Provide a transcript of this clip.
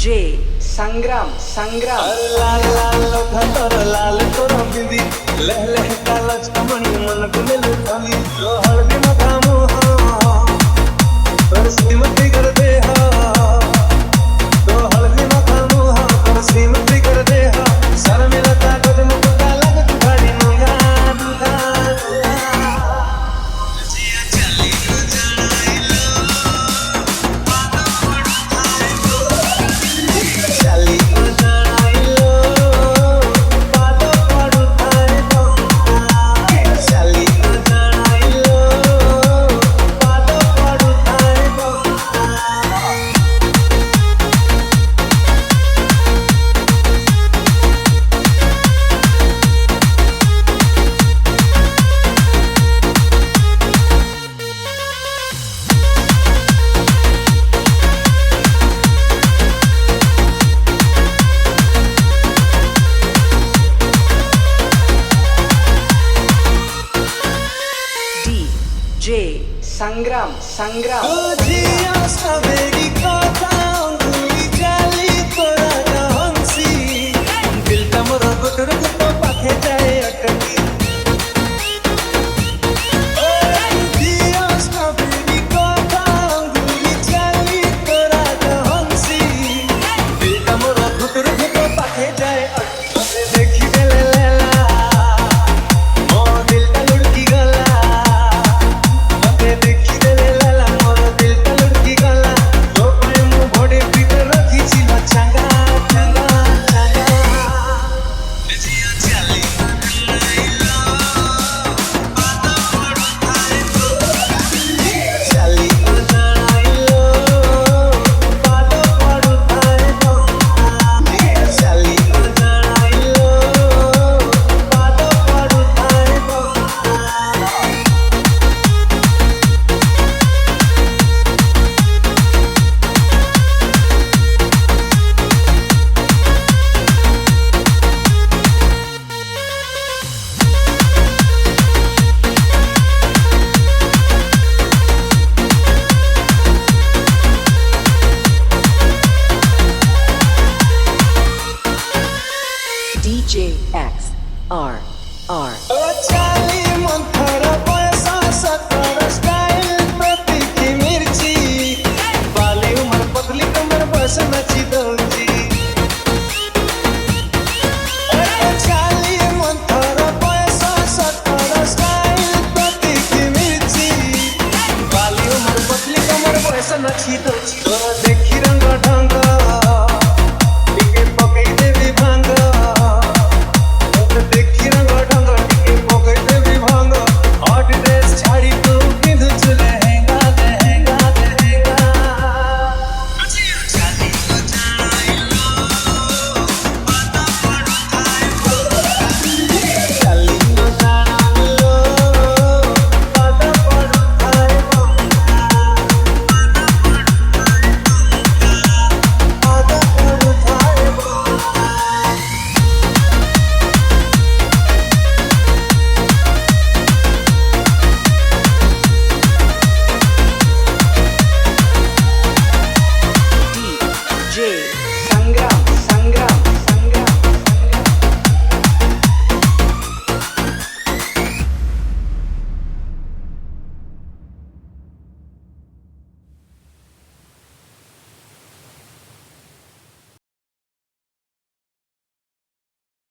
जे संग्राम संग्राम लाल लाल खतर लाल तोर बिंदी लह लह काला चमनी मन को मिल थाली तो हल्दी मकामो पर श्रीमती कर दे तो हल्दी मकामो पर श्रीमती कर दे सर मेरा ताकत मुक्का लग तुम्हारी मंगा दूंगा जिया चली जाई लो चली जाई लो पादो पड़ू थाए तो चली जाई लो पादो पड़ू थाए तो जे संग्राम संग्राम जिया सवेरी कथा अंगुली जाली तोरा का हंसी दिल तमर गुटर तो पाखे जाए अटकी जिया सवेरी कथा अंगुली जाली तोरा का हंसी दिल तमर गुटर तो पाखे जाए अटकी देखी देले लेला ओ दिल ता लुड़की गला देखी देले लाला मोर दिल ता लुड़की गला तो प्रेम भोडे भीतर रखी छी चंगा चंगा चंगा जिया चली आइलो पादा पड़ू थाए तो चली आइलो पादा पड़ू थाए तो चली आइलो पादा पड़ू थाए तो DJ X R R चाली मंथर पैसा सत्तर स्टाइल प्रति की मिर्ची बाली उमर पतली कमर बस नची दौजी